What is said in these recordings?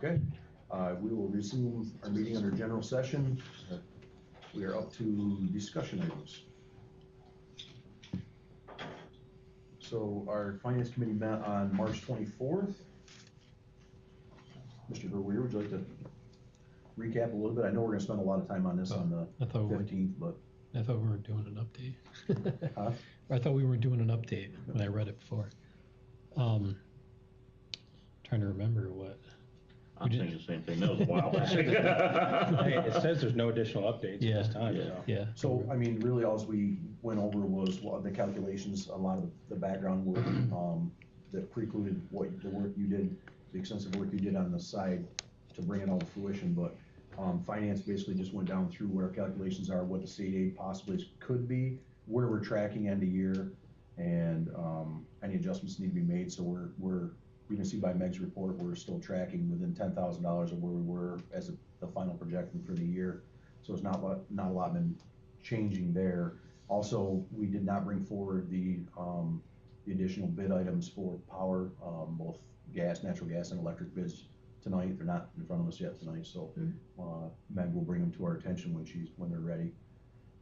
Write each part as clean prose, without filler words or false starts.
Okay, we will resume our meeting under general session. We are up to discussion items. So our finance committee met on March 24th. Mr. Verweer, would you like to recap a little bit? I know we're gonna spend a lot of time on this on the 15th, but. I thought we were doing an update. Huh? I thought we were doing an update when I read it before. Trying to remember what. I'm saying the same thing. That was a while back. It says there's no additional updates at this time. Yeah. So, I mean, really all we went over was the calculations, a lot of the background work that precluded the work you did, the extensive work you did on the side to bring it all to fruition. But finance basically just went down through what our calculations are, what the state aid possibly could be, where we're tracking end of year, and any adjustments need to be made. So you can see by Meg's report, we're still tracking within $10,000 of where we were as the final projection for the year. So it's not a lot been changing there. Also, we did not bring forward the additional bid items for power, both natural gas and electric bids tonight. They're not in front of us yet tonight, so Meg will bring them to our attention when they're ready.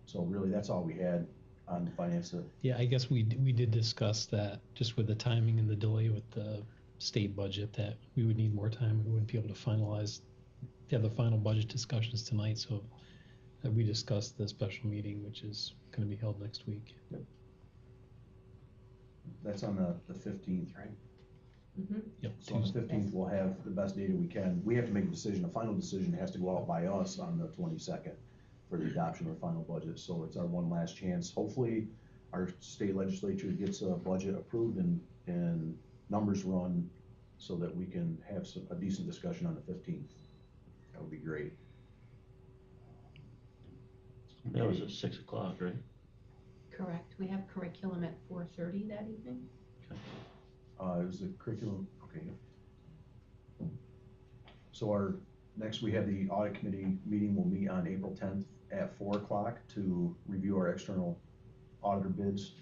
So really, that's all we had on the finance. Yeah, I guess we did discuss that just with the timing and the delay with the state budget, that we would need more time. We wouldn't be able to have the final budget discussions tonight. So we discussed the special meeting, which is going to be held next week. Yep. That's on the 15th, right? Mm-hmm. Yep. So on the 15th, we'll have the best data we can. We have to make a decision. A final decision has to go out by us on the 22nd for the adoption of the final budget. So it's our one last chance. Hopefully, our state legislature gets a budget approved and numbers run so that we can have a decent discussion on the 15th. That would be great. That was at 6 o'clock, right? Correct. We have curriculum at 4:30 that evening. Okay. It was the curriculum, okay. So we have the audit committee meeting. We'll meet on April 10th at 4 o'clock to review our external auditor bids.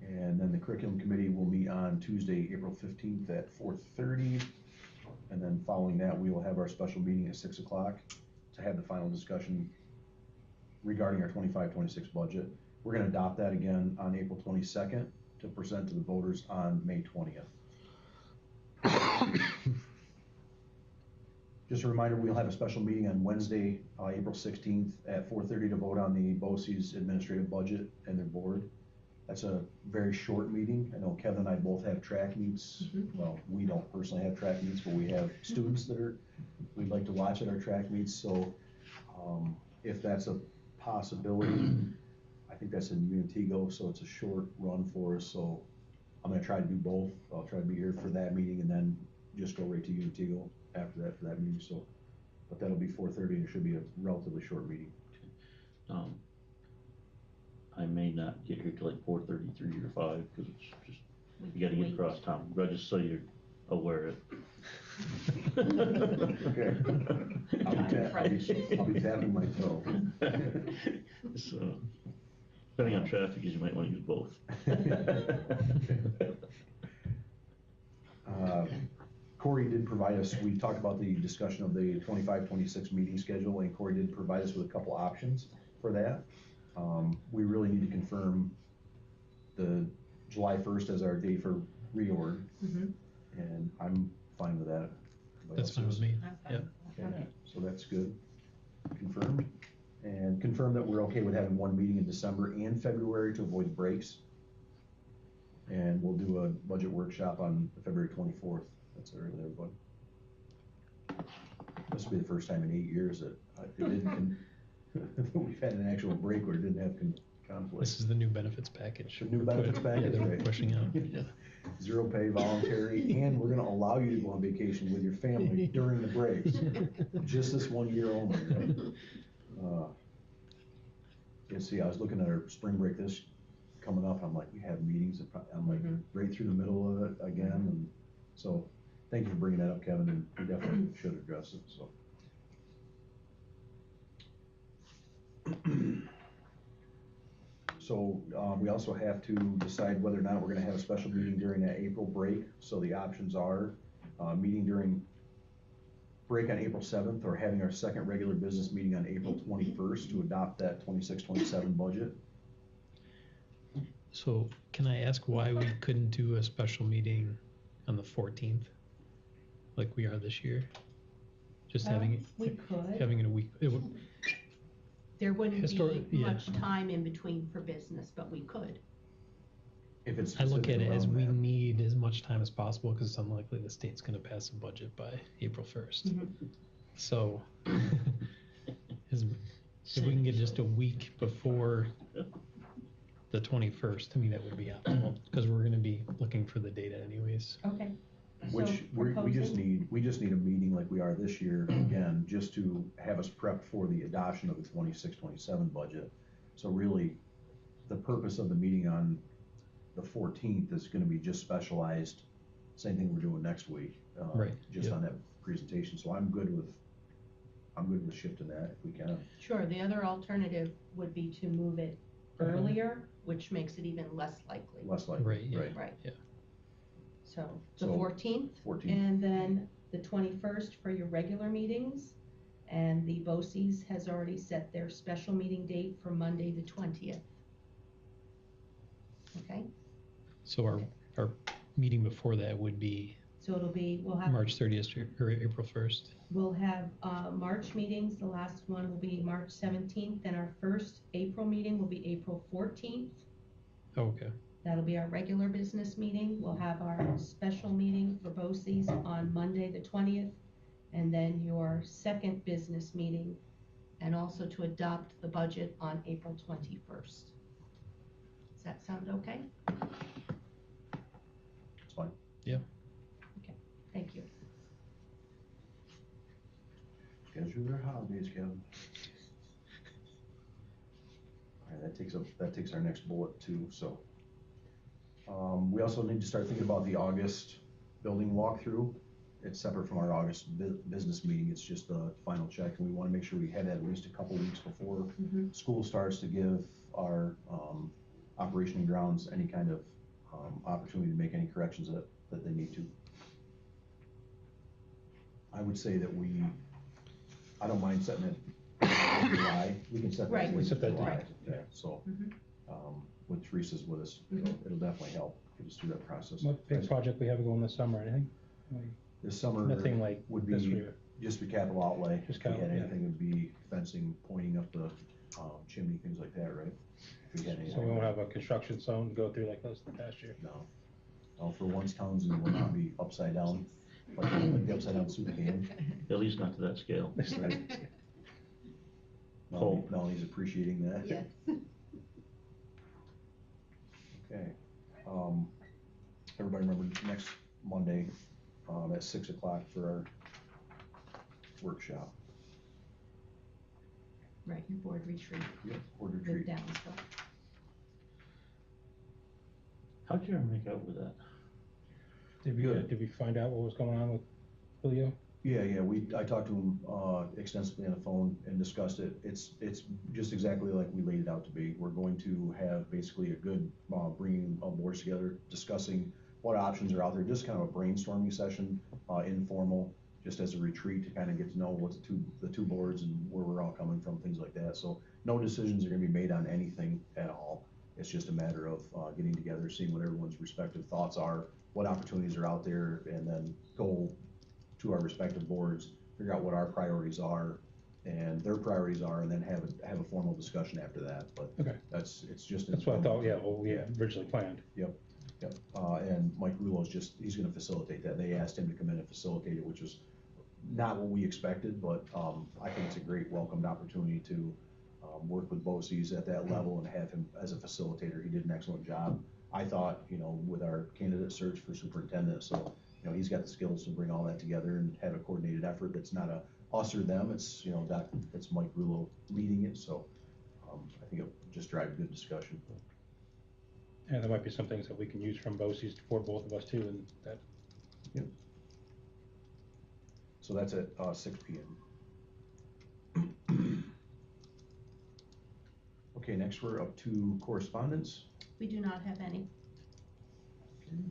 And then the curriculum committee will meet on Tuesday, April 15th at 4:30. And then following that, we will have our special meeting at 6 o'clock to have the final discussion regarding our 25-26 budget. We're going to adopt that again on April 22nd to present to the voters on May 20th. Just a reminder, we'll have a special meeting on Wednesday, April 16th at 4:30 to vote on the BOCES administrative budget and their board. That's a very short meeting. I know Kevin and I both have track meets. Mm-hmm. Well, we don't personally have track meets, but we have students we'd like to watch at our track meets. So if that's a possibility, I think that's in Unitigo, so it's a short run for us. So I'm gonna try to do both. I'll try to be here for that meeting and then just go right to Unitigo after that for that meeting. So, but that'll be 4:30 and it should be a relatively short meeting. I may not get here till like 4:33 or 5 because it's just, you gotta get across town, but just so you're aware of it. Okay. I'll be tapping my toe. So, depending on traffic, you might want to use both. Corey did provide us, we talked about the discussion of the 25-26 meeting schedule, and Corey did provide us with a couple options for that. We really need to confirm the July 1st as our date for reorg, and I'm fine with that. That's fine with me. Yep. Okay, so that's good. Confirmed. And confirm that we're okay with having one meeting in December and February to avoid breaks. And we'll do a budget workshop on February 24th. That's early, everybody. This will be the first time in 8 years that we've had an actual break where it didn't have conflict. This is the new benefits package. The new benefits package, yeah, they're right? Pushing out. Yeah. Zero pay, voluntary, and we're going to allow you to go on vacation with your family during the breaks. Just this 1 year only, right? You see, I was looking at our spring break coming up. I'm like, we have meetings. I'm like right through the middle of it again, and so thank you for bringing that up, Kevin. And we definitely should address it. So. We also have to decide whether or not we're going to have a special meeting during that April break. So the options are meeting during break on April 7th, or having our second regular business meeting on April 21st to adopt that 26-27 budget. So can I ask why we couldn't do a special meeting on the 14th, like we are this year? Just having We could. having it a week. There wouldn't Histori- be yeah. much time in between for business, but we could. If it's I look at specific it as around we that. need as much time as possible because it's unlikely the state's going to pass a budget by April 1st. Mhm. So if we can get just a week before the 21st, to me that would be optimal because we're going to be looking for the data anyways. Okay. Which So we just proposing- need a meeting like we are this year, again, just to have us prepped for the adoption of the 26-27 budget. So really, the purpose of the meeting on the 14th is gonna be just specialized, same thing we're doing next week. Right, Just yep. on that presentation, so I'm good with shifting that if we can. Sure, the other alternative would be to move it earlier, which makes it even less likely. Less likely, Right, yeah. right? Right. Yeah. So the So, 14th, 14th. and then the 21st for your regular meetings. And the BOCES has already set their special meeting date for Monday, the 20th. Okay, So our meeting before that would be so it'll be, we'll have March 30th or April 1st. We'll have March meetings. The last one will be March 17th, and our first April meeting will be April 14th. Oh, okay. That'll be our regular business meeting. We'll have our special meeting for BOCES on Monday, the 20th, and then your second business meeting, and also to adopt the budget on April 21st. Does that sound okay? It's fine. Thank you. Schedule their holidays, Kevin. All right, that takes our next bullet too, so. We also need to start thinking about the August building walkthrough. It's separate from our August business meeting, it's just the final check, and we wanna make sure we have that at least a couple weeks before school starts to give our, operation and grounds any kind of, opportunity to make any corrections that they need to. I would say that I don't mind setting it in July, we can set that. Right. date We set that in July. date. Yeah, so, Mhm. when Teresa's with us, it'll definitely help get us through that process. What big project we have going this summer, anything? Like, This summer Nothing like would this be year. just a capital outlay. Just If we had capital, yeah. anything, it'd be fencing, pointing up the, chimney, things like that, right? If we had anything. So we won't have a construction zone go through like this the past year. No. For once, Townsend will not be upside down, like the upside down soup can. At least not to that scale. He's appreciating that. Yes. Okay. Everybody remember next Monday, at 6 o'clock for our workshop. Right, your board retreat Yep, board with retreat. Downsville. How'd you ever make out with that? Good. Did we find out what was going on with Julio? Yeah, I talked to him, extensively on the phone and discussed it. It's just exactly like we laid it out to be. We're going to have basically a good, bringing all boards together, discussing what options are out there, just kind of a brainstorming session, informal, just as a retreat to kind of get to know what the two boards and where we're all coming from, things like that. So no decisions are gonna be made on anything at all. It's just a matter of, getting together, seeing what everyone's respective thoughts are, what opportunities are out there, and then go to our respective boards, figure out what our priorities are and their priorities are, and then have a formal discussion after that, but Okay. it's just. That's what I thought, yeah, what we had originally planned. Yep, and Mike Rulo's he's gonna facilitate that. They asked him to come in and facilitate it, which is not what we expected, but, I think it's a great welcomed opportunity to, work with BOCES at that level and have him as a facilitator. He did an excellent job, I thought, with our candidate search for superintendent, so, he's got the skills to bring all that together and have a coordinated effort that's not a us or them, it's, it's Mike Rulo leading it, so, I think it'll just drive good discussion. And there might be some things that we can use from BOCES for both of us too, and that. Yep. So that's at 6 p.m. Okay, next we're up to correspondence. We do not have any. Okay.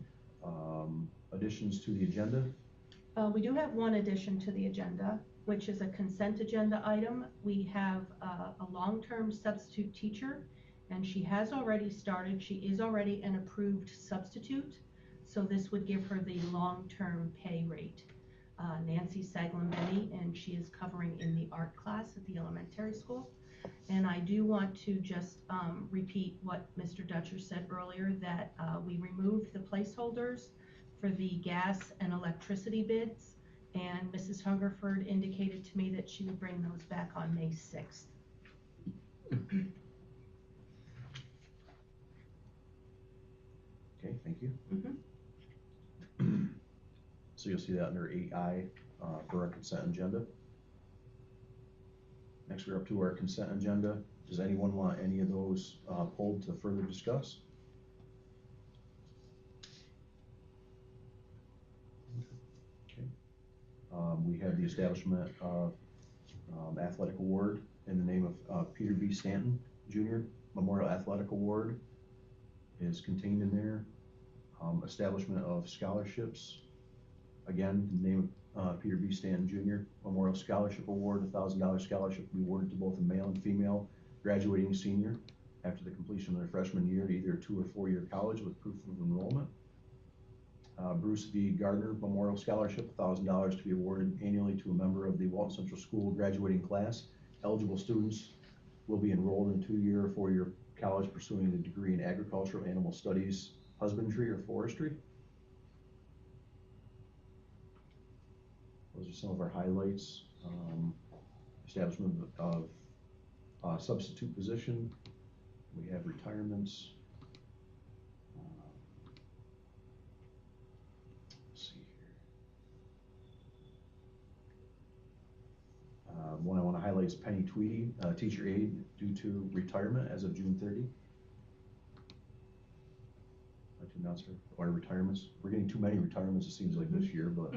Additions to the agenda. We do have one addition to the agenda, which is a consent agenda item. We have a long-term substitute teacher, and she has already started. She is already an approved substitute, so this would give her the long-term pay rate. Nancy Saglin-Benny, and she is covering in the art class at the elementary school. And I do want to just repeat what Mr. Dutcher said earlier, that we removed the placeholders for the gas and electricity bids, and Mrs. Hungerford indicated to me that she would bring those back on May 6th. Okay, thank you. Mhm. So you'll see that under 8I for our consent agenda. Next, we're up to our consent agenda. Does anyone want any of those pulled to further discuss? Okay. We have the establishment of athletic award in the name of Peter B. Stanton Jr. Memorial Athletic Award is contained in there. Establishment of scholarships, again, in the name of Peter B. Stanton Jr. Memorial Scholarship Award, $1,000 scholarship to be awarded to both a male and female graduating senior after the completion of their freshman year to either a 2 or 4 year college with proof of enrollment. Bruce V. Gardner Memorial Scholarship, $1,000 to be awarded annually to a member of the Walton Central School graduating class. Eligible students will be enrolled in 2 year or 4 year college pursuing a degree in agricultural, animal studies, husbandry, or forestry. Those are some of our highlights. Establishment of substitute position. We have retirements. Let's see here. One I want to highlight is Penny Tweedy, teacher aide, due to retirement as of June 30. I'd like to announce our retirements. We're getting too many retirements, it seems like, this year, but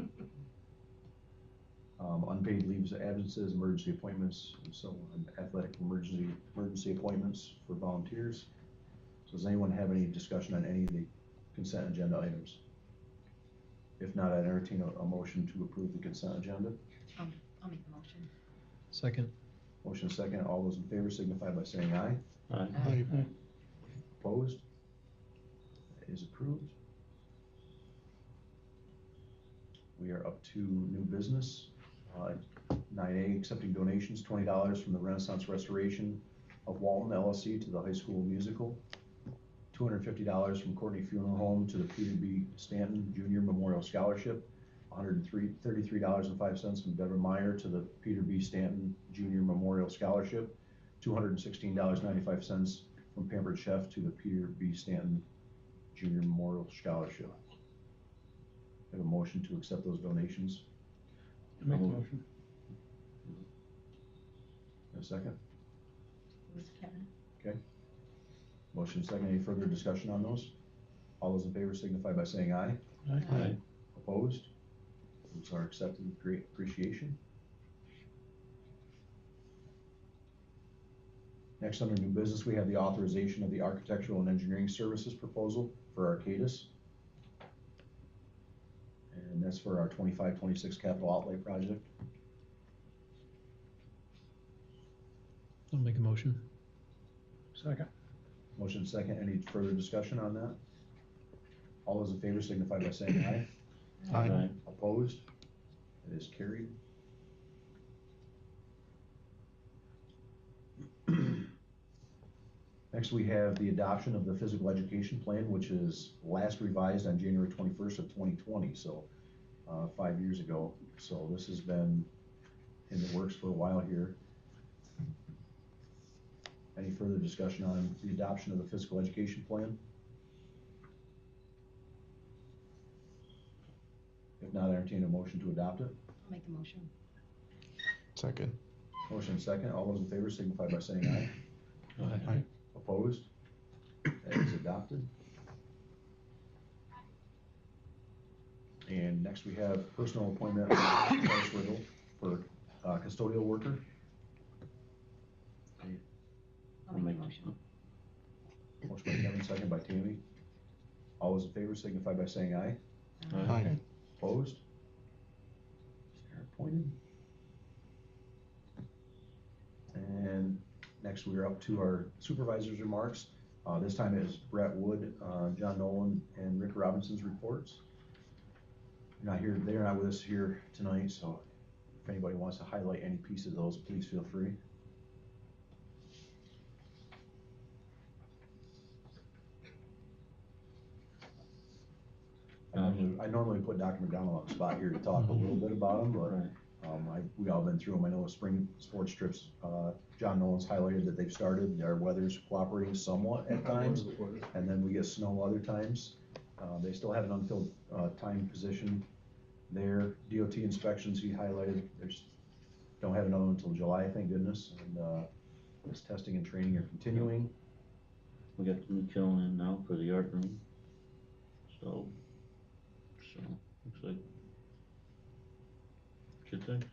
unpaid leaves, absences, emergency appointments, and so on, athletic emergency appointments for volunteers. So does anyone have any discussion on any of the consent agenda items? If not, I'd entertain a motion to approve the consent agenda. I'll make the motion. Second. Motion second. All those in favor signify by saying aye. Aye. Aye. Opposed? That is approved. We are up to new business. 9A, accepting donations, $20 from the Renaissance Restoration of Walton LLC to the high school musical. $250 from Courtney Funeral Home to the Peter B. Stanton Jr. Memorial Scholarship. $133.05 from Deborah Meyer to the Peter B. Stanton Jr. Memorial Scholarship. $216.95 from Pampered Chef to the Peter B. Stanton Jr. Memorial Scholarship. Have a motion to accept those donations. Make the motion. A second? It was Kevin. Okay. Motion second. Any further discussion on those? All those in favor signify by saying aye. Aye. Opposed? Those are accepted with great appreciation. Next, under new business, we have the authorization of the architectural and engineering services proposal for Arcadis. And that's for our 25-26 capital outlay project. I'll make a motion. Second. Motion second. Any further discussion on that? All those in favor signify by saying aye. Aye. Opposed? It is carried. Next, we have the adoption of the physical education plan, which is last revised on January 21st of 2020, so 5 years ago. So this has been in the works for a while here. Any further discussion on the adoption of the physical education plan? If not, I entertain a motion to adopt it. I'll make the motion. Second. Motion second. All those in favor signify by saying aye. Aye. Opposed? That is adopted. And next we have personal appointment of Dennis Riddle for custodial worker. I'll make the motion. Motion by Kevin, second by Tammy. All those in favor signify by saying aye. Aye. Opposed? next we are up to our supervisor's remarks. This time it is Brett Wood, John Nolan, and Rick Robinson's reports. They're not here, they're not with us here tonight, so if anybody wants to highlight any piece of those, please feel free. I normally put Dr. McDonald on the spot here to talk a little bit about them, but Right. we all been through them. I know spring sports trips, John Nolan's highlighted that they've started. Our weather's cooperating somewhat at times, and then we get snow other times. They still have an unfilled time position there. DOT inspections he highlighted, don't have another one until July, thank goodness, and this testing and training are continuing. We got the new kiln in now for the art room. So, looks like good things.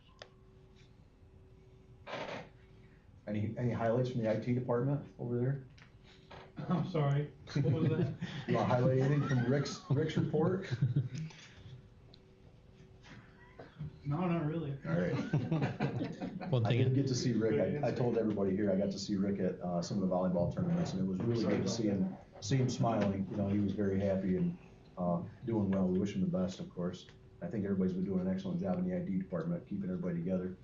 Any highlights from the IT department over there? I'm sorry, what was that? You want to highlight anything from Rick's report? No, not really. All right. One I thing, did get to see Rick. I told everybody here, I got to see Rick at some of the volleyball tournaments, and it was really good to see him smiling. You know, he was very happy and doing well. We wish him the best, of course. I think everybody's been doing an excellent job in the IT department, keeping everybody together.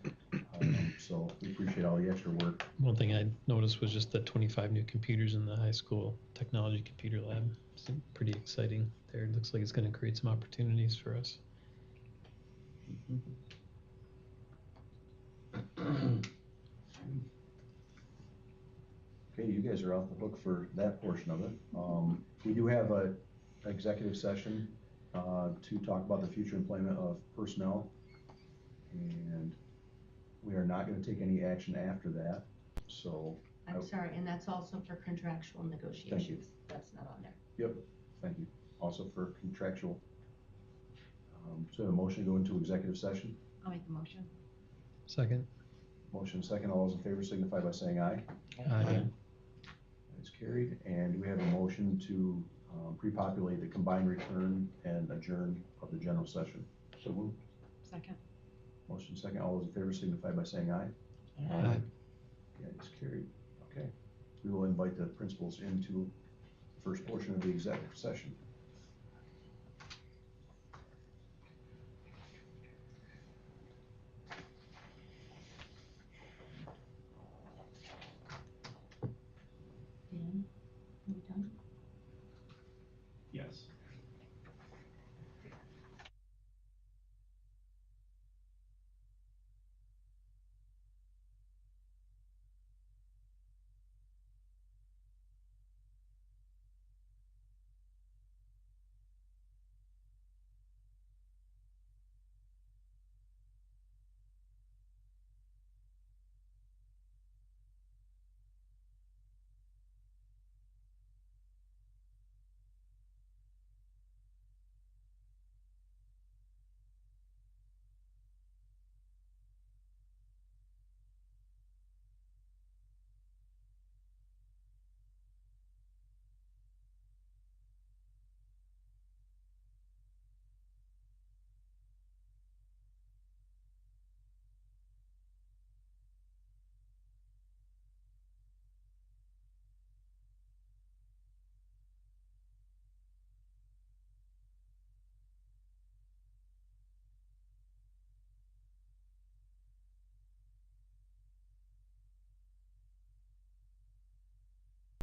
So we appreciate all the extra work. one thing I noticed was just the 25 new computers in the high school technology computer lab. It's pretty exciting there. It looks like it's going to create some opportunities for us. Okay, you guys are off the hook for that portion of it. We do have a executive session to talk about the future employment of personnel. And we are not gonna take any action after that, so. I'm sorry, and that's also for contractual negotiations. That's not on there. Yep, thank you. Also for contractual. So a motion to go into executive session. I'll make the motion. Second. Motion second, all those in favor signify by saying aye. Aye. That's carried, and we have a motion to pre-populate the combined return and adjourn of the general session. So moved. Second. Motion second, all those in favor signify by saying aye. Aye. Yeah, it's carried. Okay. We will invite the principals into the first portion of the executive session.